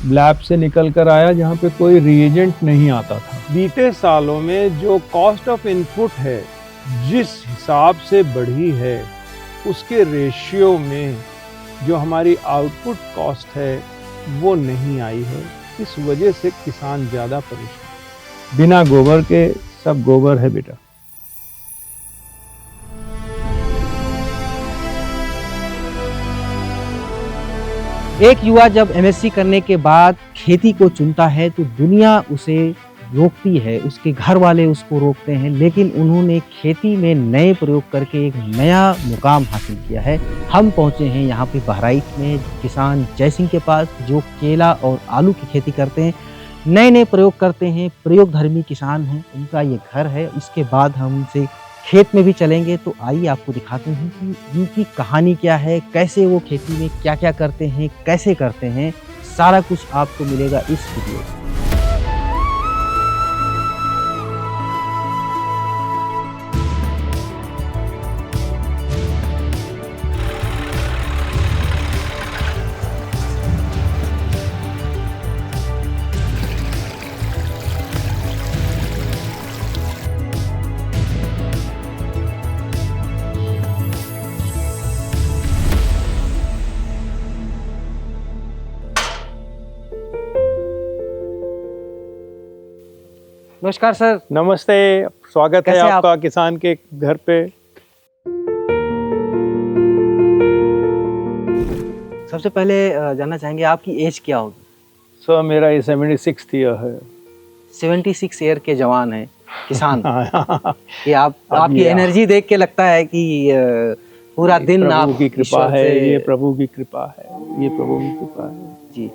Lab से निकल कर आया जहाँ पे कोई रिएजेंट नहीं आता था। बीते सालों में जो कॉस्ट ऑफ इनपुट है जिस हिसाब से बढ़ी है उसके रेशियो में जो हमारी आउटपुट कॉस्ट है वो नहीं आई है। इस वजह से किसान ज़्यादा परेशान। बिना गोबर के सब गोबर है बेटा। एक युवा जब एमएससी करने के बाद खेती को चुनता है तो दुनिया उसे रोकती है, उसके घर वाले उसको रोकते हैं, लेकिन उन्होंने खेती में नए प्रयोग करके एक नया मुकाम हासिल किया है। हम पहुंचे हैं यहाँ पे बहराइच में किसान जय सिंह के पास, जो केला और आलू की खेती करते हैं, नए नए प्रयोग करते हैं, प्रयोगधर्मी किसान हैं। उनका ये घर है। इसके बाद हम उनसे खेत में भी चलेंगे। तो आइए आपको दिखाते हैं कि इनकी कहानी क्या है, कैसे वो खेती में क्या क्या करते हैं, कैसे करते हैं। सारा कुछ आपको मिलेगा इस वीडियो में। नमस्कार सर। नमस्ते, स्वागत है कैसे आपका किसान के घर पे। सबसे पहले जानना चाहेंगे आपकी एज क्या होगी? सर मेरा ये 76 ईयर है। 76 ईयर के जवान हैं, किसान। ये आपकी ये एनर्जी देख के लगता है कि पूरा दिन आप प्रभु की कृपा ईश्वर है, से- ये प्रभु की कृपा है, ये प्रभु की कृपा है। जी।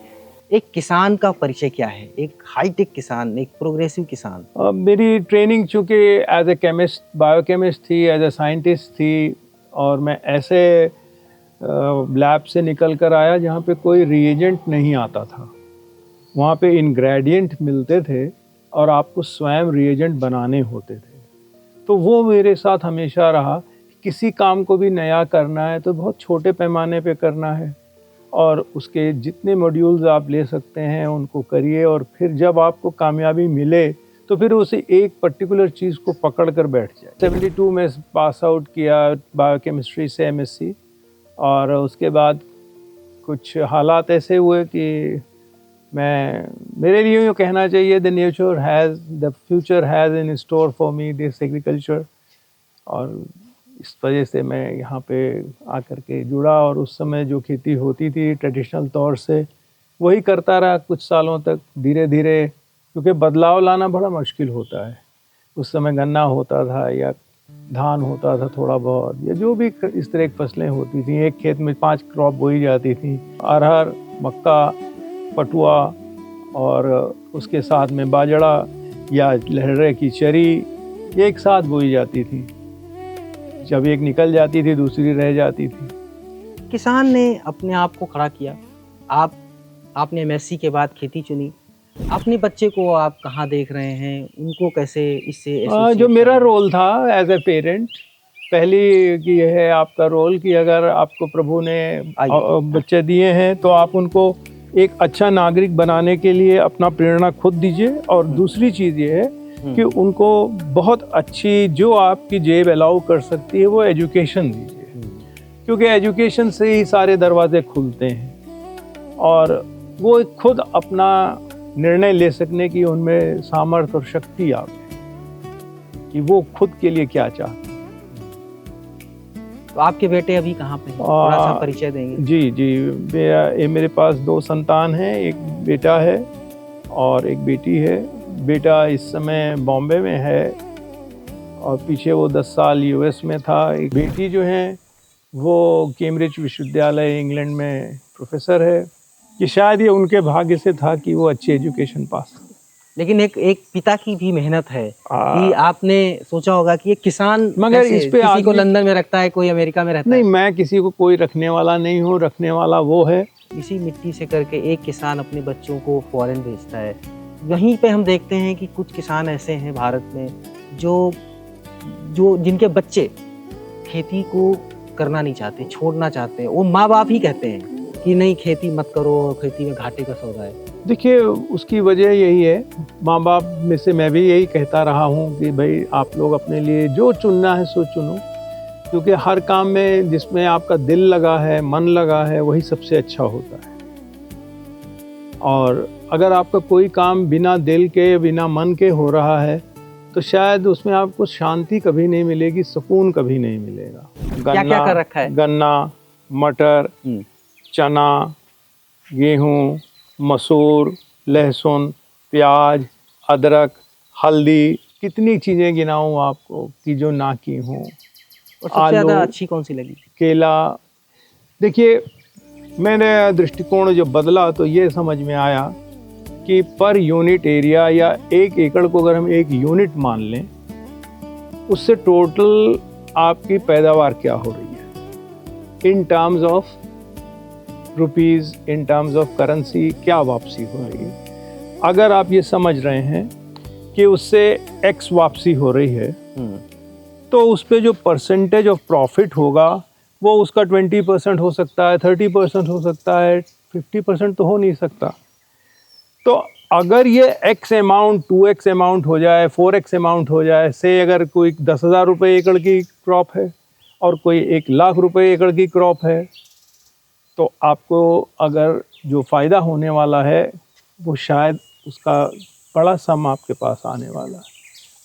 एक किसान का परिचय क्या है? एक हाईटेक किसान, एक प्रोग्रेसिव किसान। मेरी ट्रेनिंग चूँकि एज ए केमिस्ट, बायोकेमिस्ट थी, एज ए साइंटिस्ट थी, और मैं ऐसे लैब से निकल कर आया जहाँ पे कोई रिएजेंट नहीं आता था। वहाँ पे इंग्रेडिएंट मिलते थे और आपको स्वयं रिएजेंट बनाने होते थे। तो वो मेरे साथ हमेशा रहा। किसी काम को भी नया करना है तो बहुत छोटे पैमाने पे करना है, और उसके जितने मॉड्यूल्स आप ले सकते हैं उनको करिए, और फिर जब आपको कामयाबी मिले तो फिर उसे एक पर्टिकुलर चीज़ को पकड़ कर बैठ जाए। 72 में पास आउट किया बायोकेमिस्ट्री से एमएससी, और उसके बाद कुछ हालात ऐसे हुए कि मेरे लिए यूँ कहना चाहिए the future has in store for me this agriculture, और इस वजह से मैं यहाँ पे आकर के जुड़ा। और उस समय जो खेती होती थी ट्रेडिशनल तौर से वही करता रहा कुछ सालों तक। धीरे धीरे, क्योंकि बदलाव लाना बड़ा मुश्किल होता है। उस समय गन्ना होता था या धान होता था थोड़ा बहुत, या जो भी इस तरह की फसलें होती थी। एक खेत में 5 क्रॉप बोई जाती थी, अरहर, मक्का, पटुआ, और उसके साथ में बाजरा या लहरे की चरी एक साथ बोई जाती थी। जब एक निकल जाती थी दूसरी रह जाती थी। किसान ने अपने आप को खड़ा किया। आपने एमएससी के बाद खेती चुनी। अपने बच्चे को आप कहाँ देख रहे हैं? उनको कैसे इससे जो एसोसिएट मेरा करें? रोल था एज ए पेरेंट, पहली कि यह है आपका रोल कि अगर आपको प्रभु ने बच्चे दिए हैं तो आप उनको एक अच्छा नागरिक बनाने के लिए अपना प्रेरणा खुद दीजिए। और दूसरी चीज़ ये है कि उनको बहुत अच्छी, जो आपकी जेब अलाउ कर सकती है, वो एजुकेशन दीजिए, क्योंकि एजुकेशन से ही सारे दरवाजे खुलते हैं और वो खुद अपना निर्णय ले सकने की उनमें सामर्थ्य और शक्ति आ गई कि वो खुद के लिए क्या चाहते हैं। तो आपके बेटे अभी कहाँ पे हैं? थोड़ा सा परिचय देंगे? जी, मेरे पास 2 संतान हैं। एक बेटा है और एक बेटी है। बेटा इस समय बॉम्बे में है और पीछे वो 10 साल यूएस में था। एक बेटी जो है वो कैम्ब्रिज विश्वविद्यालय इंग्लैंड में प्रोफेसर है, कि शायद ये उनके भाग्य से था कि वो अच्छी एजुकेशन पास। लेकिन एक पिता की भी मेहनत है कि आपने सोचा होगा कि ये किसान मगर इस पे किसी को लंदन में रखता है, कोई अमेरिका में रहता नहीं, मैं किसी को कोई रखने वाला नहीं हूँ, रखने वाला वो है। इसी मिट्टी से करके एक किसान अपने बच्चों को फॉरेन भेजता है। वहीं पे हम देखते हैं कि कुछ किसान ऐसे हैं भारत में जो जिनके बच्चे खेती को करना नहीं चाहते, छोड़ना चाहते हैं। वो माँ बाप ही कहते हैं कि नहीं खेती मत करो, खेती में घाटे का सौदा है? देखिए, उसकी वजह यही है, माँ बाप में से मैं भी यही कहता रहा हूँ कि भाई आप लोग अपने लिए जो चुनना है सो चुनो, क्योंकि हर काम में जिसमें आपका दिल लगा है, मन लगा है, वही सबसे अच्छा होता है। और अगर आपका कोई काम बिना दिल के, बिना मन के हो रहा है, तो शायद उसमें आपको शांति कभी नहीं मिलेगी, सुकून कभी नहीं मिलेगा। क्या क्या कर रखा है? गन्ना, मटर, चना, गेहूँ, मसूर, लहसुन, प्याज, अदरक, हल्दी, कितनी चीज़ें गिनाऊँ आपको कि जो ना की हों। और सबसे ज़्यादा अच्छी कौन सी लगी? केला। देखिए, मैंने दृष्टिकोण जो बदला तो ये समझ में आया कि पर यूनिट एरिया या 1 एकड़ को अगर हम 1 यूनिट मान लें, उससे टोटल आपकी पैदावार क्या हो रही है in terms of rupees, in terms of currency, क्या वापसी हो रही है। अगर आप ये समझ रहे हैं कि उससे एक्स वापसी हो रही है, तो उस पे जो परसेंटेज ऑफ प्रॉफिट होगा वो उसका 20% हो सकता है, 30% हो सकता है, 50% तो हो नहीं सकता। तो अगर ये एक्स अमाउंट 2x अमाउंट हो जाए, 4x अमाउंट हो जाए, से अगर कोई 10,000 रुपये एकड़ की क्रॉप है और कोई 1,00,000 रुपये एकड़ की क्रॉप है, तो आपको अगर जो फ़ायदा होने वाला है वो शायद उसका बड़ा सम आपके पास आने वाला है।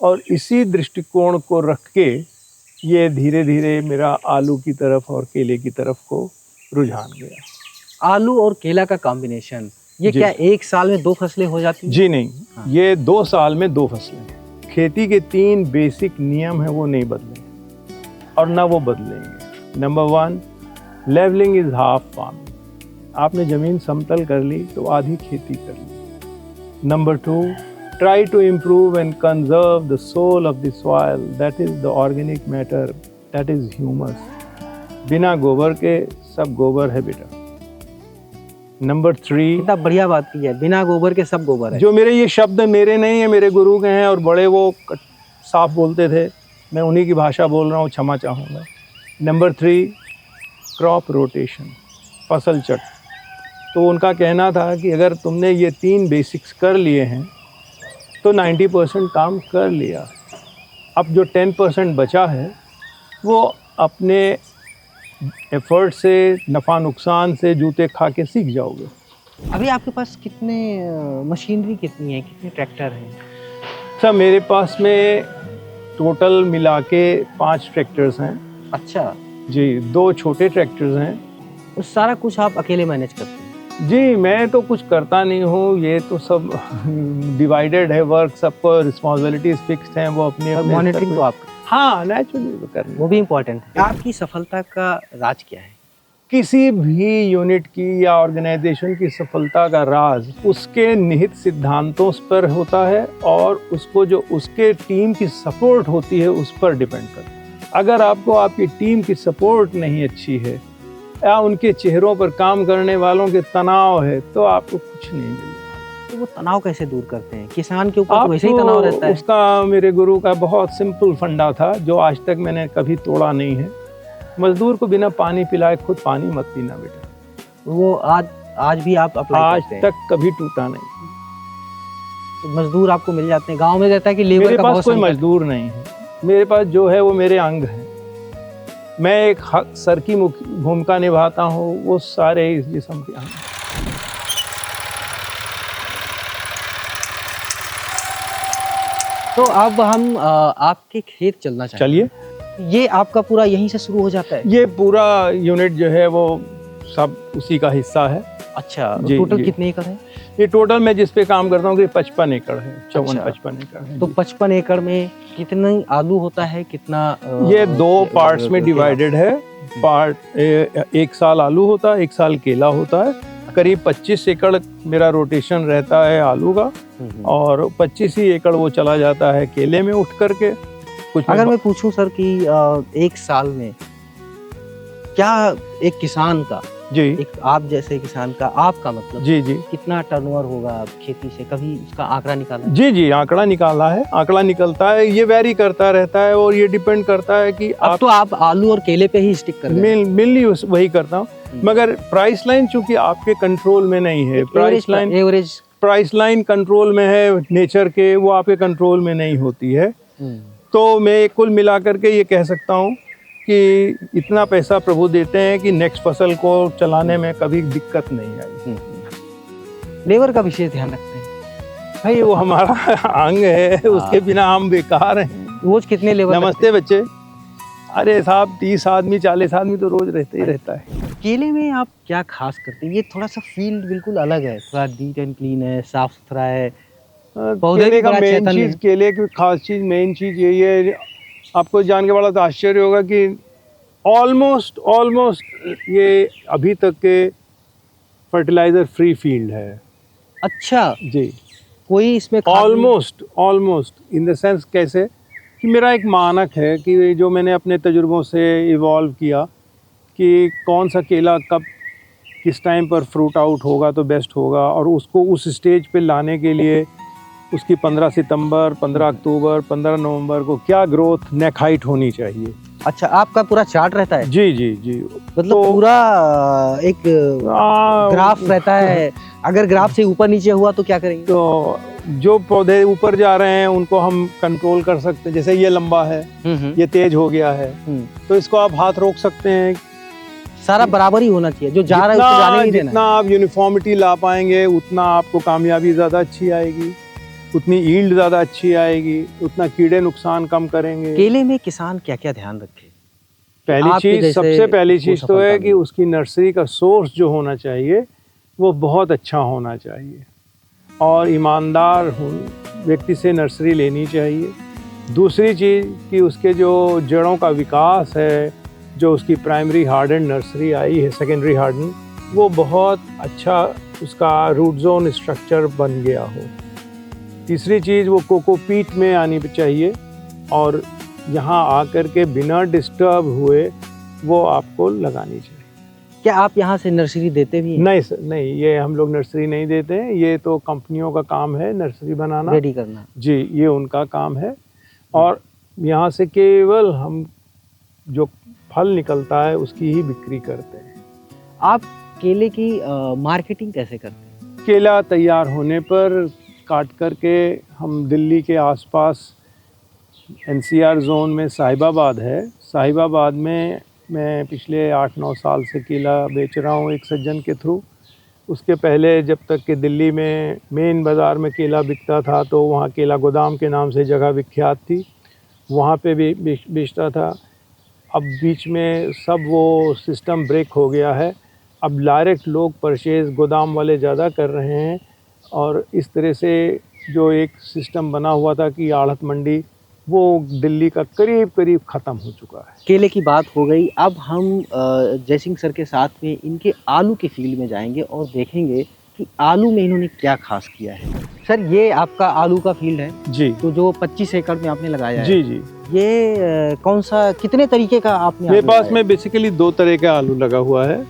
और इसी दृष्टिकोण को रख के ये धीरे धीरे मेरा आलू की तरफ और केले की तरफ को रुझान गया। आलू और केला का कॉम्बिनेशन, ये क्या एक साल में 2 फसलें हो जाती हैं? जी नहीं, ये 2 साल में 2 फसलें हैं। खेती के 3 बेसिक नियम हैं, वो नहीं बदलेंगे और ना वो बदलेंगे। Number 1, levelling is half farming. आपने ज़मीन समतल कर ली तो आधी खेती कर ली। Number 2, try to improve and conserve the soul of the soil, that is the organic matter, that is humus. बिना गोबर के सब गोबर है बेटा। नंबर 3, कितना बढ़िया बात की है, बिना गोबर के सब गोबर है। जो मेरे ये शब्द मेरे नहीं है, मेरे गुरु के हैं और बड़े वो साफ बोलते थे, मैं उन्हीं की भाषा बोल रहा हूँ, क्षमा चाहूँगा। नंबर 3, क्रॉप रोटेशन, फसल चक्र। तो उनका कहना था कि अगर तुमने ये 3 बेसिक्स कर लिए हैं तो 90% काम कर लिया। अब जो 10% बचा है वो अपने एफर्ट से, नफ़ा नुकसान से जूते खा के सीख जाओगे। अभी आपके पास कितने मशीनरी कितनी है, कितने ट्रैक्टर हैं? सर, मेरे पास में टोटल मिला के 5 ट्रैक्टर्स हैं। अच्छा जी, 2 छोटे ट्रैक्टर्स हैं। और सारा कुछ आप अकेले मैनेज करते हैं? जी, मैं तो कुछ करता नहीं हूँ, ये तो सब डिवाइडेड है वर्क, सबको रिस्पॉन्सिबिलिटीज फिक्स्ड हैं, वो अपनी मॉनिटरिंग तो आप? हाँ, नेचुरली तो करना, वो भी इम्पोर्टेंट है। आपकी सफलता का राज क्या है? किसी भी यूनिट की या ऑर्गेनाइजेशन की सफलता का राज उसके निहित सिद्धांतों पर होता है और उसको जो उसके टीम की सपोर्ट होती है उस पर डिपेंड करता है। अगर आपको आपकी टीम की सपोर्ट नहीं अच्छी है या उनके चेहरों पर काम करने वालों के तनाव है, तो आपको कुछ नहीं मिलेगा। तो वो तनाव कैसे दूर करते हैं? किसान के ऊपर तो वैसे ही तनाव रहता है। उसका मेरे गुरु का बहुत सिंपल फंडा था जो आज तक मैंने कभी तोड़ा नहीं है। मजदूर को बिना पानी पिलाए खुद पानी मत पीना बेटा। वो आज भी आप अप्लाई करते हैं? आज तक कभी टूटा नहीं। तो मजदूर आपको मिल जाते हैं? गाँव में रहता है कि लेबर मेरे का पास कोई मजदूर नहीं है, मेरे पास जो है वो मेरे अंग हैं। मैं एक सर की भूमिका निभाता हूँ, वो सारे इस जिस्म के अंग। तो अब हम आपके खेत चलना चाहेंगे। चलिए। ये आपका पूरा यहीं से शुरू हो जाता है? ये पूरा यूनिट जो है वो सब उसी का हिस्सा है। अच्छा, जी, टोटल जी। कितने एकड़ है? ये टोटल मैं जिस पे काम करता हूँ 55 एकड़ है, 54-55 एकड़ है। तो 55 एकड़ में कितना आलू होता है, कितना? ये 2 पार्ट्स में डिवाइडेड है। पार्ट 1 साल आलू होता है, 1 साल केला होता है। करीब 25 एकड़ मेरा रोटेशन रहता है आलू का और 25 ही एकड़ वो चला जाता है केले में उठ करके। कुछ अगर मैं पूछूं सर कि 1 साल में क्या एक किसान का, जी, एक आप जैसे किसान का, आपका मतलब जी जी कितना टर्नओवर होगा खेती से? कभी उसका आंकड़ा निकाला? जी जी, आंकड़ा निकाला है, आंकड़ा निकलता है। ये वैरी करता रहता है और ये डिपेंड करता है कि अब तो आप आलू और केले पे ही स्टिक कर रहे हैं। मेनली वही करता हूँ। मगर प्राइस लाइन चूंकि आपके कंट्रोल में नहीं है, एवरेज प्राइस लाइन कंट्रोल में है नेचर के, वो आपके कंट्रोल में नहीं होती है। तो मैं कुल मिला करके ये कह सकता हूँ कि इतना पैसा प्रभु देते हैं कि नेक्स्ट फसल को चलाने में कभी दिक्कत नहीं आई। लेबर का विशेष ध्यान रखते हैं भाई, वो हमारा अंग है, उसके बिना हम बेकार हैं। रोज कितने लेबर? नमस्ते बच्चे। अरे साहब 30 आदमी 40 आदमी तो रोज रहते ही रहता है। केले में आप क्या खास करते हैं? ये थोड़ा सा फील्ड बिल्कुल अलग है, थोड़ा नीट एंड क्लीन है, साफ सुथरा है। केले का मेन चीज, केले की खास चीज, मेन चीज यही है, आपको जान के बड़ा तो आश्चर्य होगा कि ऑलमोस्ट ये अभी तक के फर्टिलाइजर फ्री फील्ड है। अच्छा जी, कोई इसमें ऑलमोस्ट इन द सेंस कैसे कि मेरा एक मानक है कि जो मैंने अपने तजुर्बों से इवॉल्व किया कि कौन सा केला कब किस टाइम पर फ्रूट आउट होगा तो बेस्ट होगा, और उसको उस स्टेज पे लाने के लिए उसकी 15 सितंबर, 15 अक्टूबर, 15 नवंबर को क्या ग्रोथ नेक हाइट होनी चाहिए। अच्छा, आपका पूरा चार्ट रहता है? जी जी जी, मतलब तो, पूरा एक ग्राफ रहता है। अगर ग्राफ से ऊपर नीचे हुआ तो क्या करेंगे? तो जो पौधे ऊपर जा रहे हैं उनको हम कंट्रोल कर सकते हैं। जैसे ये लंबा है, ये तेज हो गया है, तो इसको आप हाथ रोक सकते हैं। सारा बराबर ही होना चाहिए, जो जा रहा है उसको जाने नहीं देना। जितना आप यूनिफॉर्मिटी ला पाएंगे उतना आपको कामयाबी ज़्यादा अच्छी आएगी, उतनी यील्ड ज़्यादा अच्छी आएगी, उतना कीड़े नुकसान कम करेंगे। केले में किसान क्या क्या ध्यान रखे? पहली चीज़, सबसे पहली चीज़ तो है कि उसकी नर्सरी का सोर्स जो होना चाहिए वो बहुत अच्छा होना चाहिए और ईमानदार व्यक्ति से नर्सरी लेनी चाहिए। दूसरी चीज़ कि उसके जो जड़ों का विकास है, जो उसकी प्राइमरी हार्डन नर्सरी आई है, सेकेंडरी हार्डन, वो बहुत अच्छा उसका रूट जोन स्ट्रक्चर बन गया हो। तीसरी चीज़ वो कोकोपीट में आनी चाहिए और यहाँ आकर के बिना डिस्टर्ब हुए वो आपको लगानी चाहिए। क्या आप यहाँ से नर्सरी देते भी हैं? नहीं सर, नहीं, ये हम लोग नर्सरी नहीं देते हैं। ये तो कंपनियों का काम है नर्सरी बनाना, रेडी करना। जी, ये उनका काम है। और यहाँ से केवल हम जो फल निकलता है उसकी ही बिक्री करते हैं। आप केले की मार्केटिंग कैसे करते हैं? केला तैयार होने पर काट करके हम दिल्ली के आसपास NCR जोन में साहिबाबाद है, साहिबाबाद में मैं पिछले 8-9 साल से केला बेच रहा हूँ एक सज्जन के थ्रू। उसके पहले जब तक कि दिल्ली में मेन बाज़ार में केला बिकता था तो वहाँ केला गोदाम के नाम से जगह विख्यात थी, वहाँ पे भी बेचता था। अब बीच में सब वो सिस्टम ब्रेक हो गया है, अब डायरेक्ट लोग परचेज़ गोदाम वाले ज़्यादा कर रहे हैं और इस तरह से जो एक सिस्टम बना हुआ था कि आढ़त मंडी, वो दिल्ली का करीब करीब ख़त्म हो चुका है। केले की बात हो गई, अब हम जयसिंह सर के साथ में इनके आलू के फील्ड में जाएंगे और देखेंगे कि आलू में इन्होंने क्या खास किया है। सर, ये आपका आलू का फील्ड है जी, तो जो 25 एकड़ में आपने लगाया जी है। जी, ये कौन सा, कितने तरीके का आपने? मेरे पास में बेसिकली 2 तरह का आलू लगा हुआ है।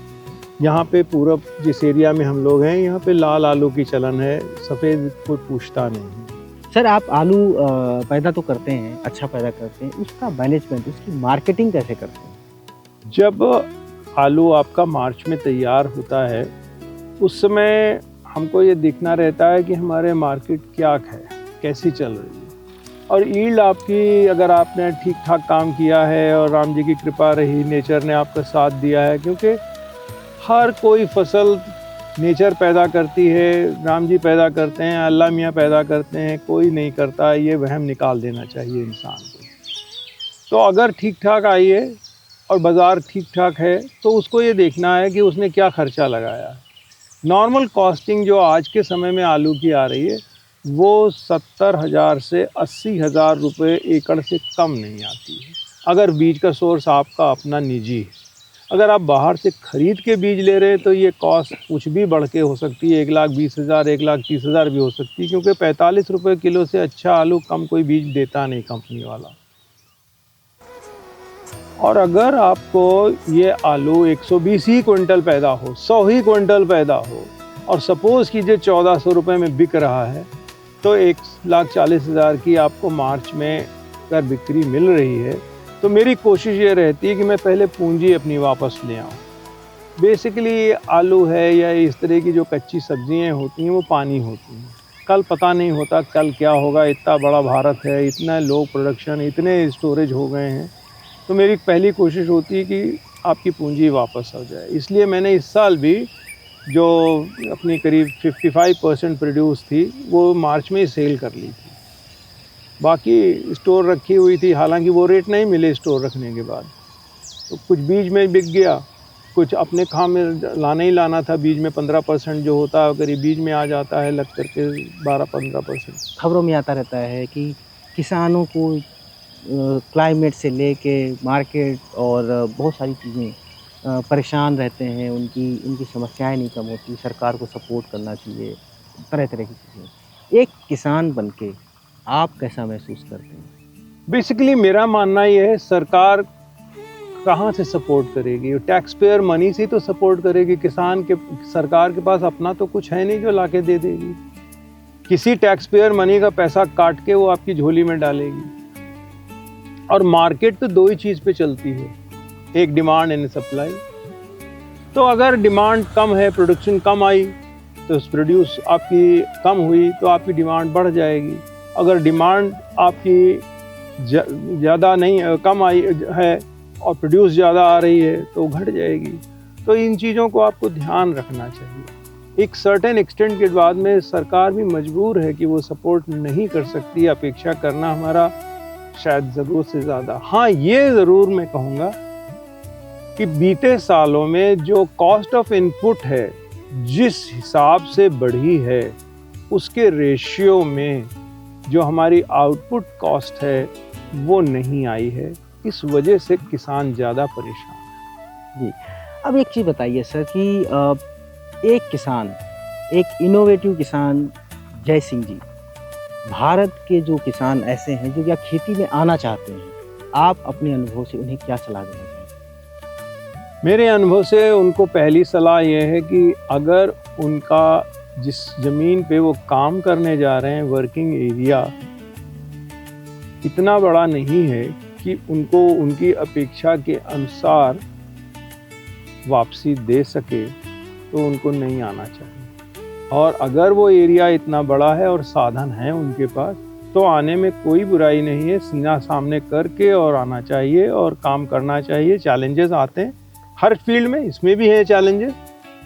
यहाँ पे पूरब जिस एरिया में हम लोग हैं, यहाँ पे लाल आलू की चलन है, सफ़ेद कोई पूछता नहीं है। सर, आप आलू पैदा तो करते हैं, अच्छा पैदा करते हैं, उसका मैनेजमेंट, उसकी मार्केटिंग कैसे करते हैं? जब आलू आपका मार्च में तैयार होता है उस समय हमको ये देखना रहता है कि हमारे मार्केट क्या है, कैसी चल रही है, और यील्ड आपकी, अगर आपने ठीक ठाक काम किया है और राम जी की कृपा रही, नेचर ने आपका साथ दिया है, क्योंकि हर कोई फसल नेचर पैदा करती है, राम जी पैदा करते हैं, अल्लाह मियाँ पैदा करते हैं, कोई नहीं करता, ये वहम निकाल देना चाहिए इंसान को। तो अगर ठीक ठाक आई है और बाज़ार ठीक ठाक है तो उसको ये देखना है कि उसने क्या खर्चा लगाया है। नॉर्मल कॉस्टिंग जो आज के समय में आलू की आ रही है वो 70,000 से 80,000 रुपये एकड़ से कम नहीं आती है, अगर बीज का सोर्स आपका अपना निजी है। अगर आप बाहर से ख़रीद के बीज ले रहे हैं तो ये कॉस्ट कुछ भी बढ़ के हो सकती है, 1,20,000, 1,30,000 भी हो सकती है, क्योंकि 45 रुपये किलो से अच्छा आलू कम कोई बीज देता नहीं कंपनी वाला। और अगर आपको ये आलू 120 ही क्विंटल पैदा हो, 100 ही क्विंटल पैदा हो, और सपोज़ कीजिए 1400 रुपये में बिक रहा है, तो 1,40,000 की आपको मार्च में अगर बिक्री मिल रही है तो मेरी कोशिश ये रहती है कि मैं पहले पूंजी अपनी वापस ले आऊँ। बेसिकली आलू है या इस तरह की जो कच्ची सब्जियां होती हैं वो पानी होती हैं। कल पता नहीं होता कल क्या होगा, इतना बड़ा भारत है, इतना लो प्रोडक्शन, इतने स्टोरेज हो गए हैं। तो मेरी पहली कोशिश होती है कि आपकी पूंजी वापस आ जाए। इसलिए मैंने इस साल भी जो अपनी करीब 55% प्रोड्यूस थी वो मार्च में ही सेल कर ली थी। बाकी स्टोर रखी हुई थी, हालांकि वो रेट नहीं मिले स्टोर रखने के बाद। तो कुछ बीज में बिक गया, कुछ अपने खाम में लाना ही लाना था। बीज में 15% जो होता है करीब बीज में आ जाता है, लग करके 12-15%। खबरों में आता रहता है कि किसानों को क्लाइमेट से लेके मार्केट और बहुत सारी चीज़ें परेशान रहते हैं, उनकी उनकी समस्याएं नहीं कम होती, सरकार को सपोर्ट करना चाहिए, तरह तरह की चीज़ें। एक किसान बनके आप कैसा महसूस करते हैं? बेसिकली मेरा मानना ये है, सरकार कहाँ से सपोर्ट करेगी? टैक्स पेयर मनी से तो सपोर्ट करेगी। किसान के सरकार के पास अपना तो कुछ है नहीं जो लाके दे देगी। किसी टैक्स पेयर मनी का पैसा काट के वो आपकी झोली में डालेगी। और मार्केट तो दो ही चीज़ पे चलती है, एक डिमांड एंड सप्लाई। तो अगर डिमांड कम है, प्रोडक्शन कम आई, तो प्रोड्यूस आपकी कम हुई तो आपकी डिमांड बढ़ जाएगी। अगर डिमांड आपकी ज़्यादा नहीं कम आई है और प्रोड्यूस ज़्यादा आ रही है तो घट जाएगी। तो इन चीज़ों को आपको ध्यान रखना चाहिए। एक सर्टेन एक्सटेंट के बाद में सरकार भी मजबूर है कि वो सपोर्ट नहीं कर सकती। अपेक्षा करना हमारा शायद ज़रूरत से ज़्यादा। हाँ, ये ज़रूर मैं कहूँगा कि बीते सालों में जो कॉस्ट ऑफ इनपुट है जिस हिसाब से बढ़ी है, उसके रेशियो में जो हमारी आउटपुट कॉस्ट है वो नहीं आई है। इस वजह से किसान ज़्यादा परेशान है। जी, अब एक चीज़ बताइए सर कि एक किसान, एक इनोवेटिव किसान जय सिंह जी, भारत के जो किसान ऐसे हैं जो या खेती में आना चाहते हैं, आप अपने अनुभव से उन्हें क्या सलाह देना चाहेंगे? मेरे अनुभव से उनको पहली सलाह ये है कि अगर उनका जिस ज़मीन पे वो काम करने जा रहे हैं, वर्किंग एरिया इतना बड़ा नहीं है कि उनको उनकी अपेक्षा के अनुसार वापसी दे सके, तो उनको नहीं आना चाहिए। और अगर वो एरिया इतना बड़ा है और साधन है उनके पास, तो आने में कोई बुराई नहीं है। सीना सामने करके और आना चाहिए और काम करना चाहिए। चैलेंजेस आते हैं हर फील्ड में, इसमें भी है चैलेंजेस,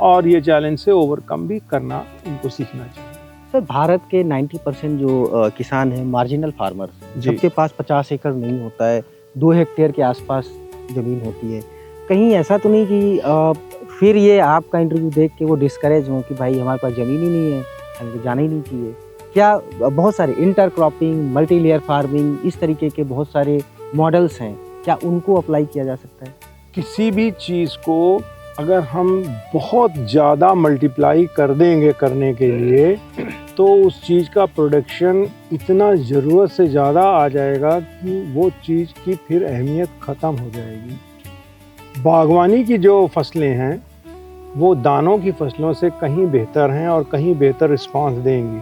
और ये चैलेंज से ओवरकम भी करना उनको सीखना चाहिए। सर, भारत के 90% जो किसान हैं, मार्जिनल फार्मर्स, सबके पास 50 एकड़ नहीं होता है, 2 हेक्टेयर के आसपास ज़मीन होती है। कहीं ऐसा तो नहीं कि फिर ये आपका इंटरव्यू देख के वो डिस्करेज हों कि भाई हमारे पास ज़मीन ही नहीं है, हमें तो जाना ही नहीं चाहिए? क्या बहुत सारे इंटरक्रॉपिंग, मल्टी लेयर फार्मिंग, इस तरीके के बहुत सारे मॉडल्स हैं, क्या उनको अप्लाई किया जा सकता है? किसी भी चीज़ को अगर हम बहुत ज़्यादा मल्टीप्लाई कर देंगे करने के लिए, तो उस चीज़ का प्रोडक्शन इतना ज़रूरत से ज़्यादा आ जाएगा कि वो चीज़ की फिर अहमियत ख़त्म हो जाएगी। बागवानी की जो फसलें हैं वो दानों की फसलों से कहीं बेहतर हैं और कहीं बेहतर रिस्पांस देंगी।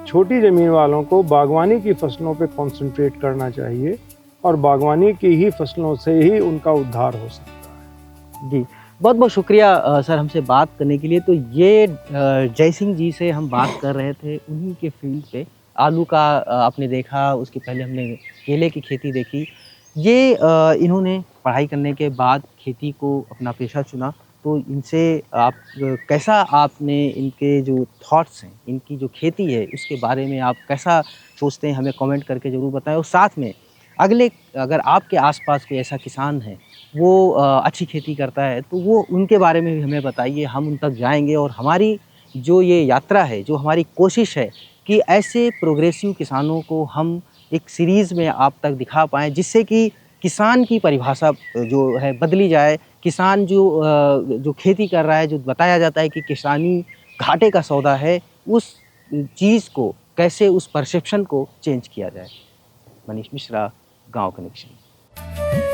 छोटी ज़मीन वालों को बागवानी की फसलों पे कंसंट्रेट करना चाहिए और बागवानी की ही फसलों से ही उनका उद्धार हो सकता है। जी, बहुत बहुत शुक्रिया सर हमसे बात करने के लिए। तो ये जय सिंह जी से हम बात कर रहे थे, उन्हीं के फील्ड पे आलू का आपने देखा, उसके पहले हमने केले की खेती देखी। ये इन्होंने पढ़ाई करने के बाद खेती को अपना पेशा चुना। तो इनसे आप कैसा, आपने इनके जो थॉट्स हैं, इनकी जो खेती है उसके बारे में आप कैसा सोचते हैं, हमें कमेंट करके ज़रूर बताएं। और साथ में अगर आपके आसपास कोई ऐसा किसान है वो अच्छी खेती करता है, तो वो उनके बारे में भी हमें बताइए। हम उन तक जाएंगे और हमारी जो ये यात्रा है, जो हमारी कोशिश है कि ऐसे प्रोग्रेसिव किसानों को हम एक सीरीज़ में आप तक दिखा पाएँ, जिससे कि किसान की परिभाषा जो है बदली जाए। किसान जो खेती कर रहा है, जो बताया जाता है कि किसानी घाटे का सौदा है, उस चीज़ को कैसे, उस परसेप्शन को चेंज किया जाए। मनीष मिश्रा, गाँव कनेक्शन।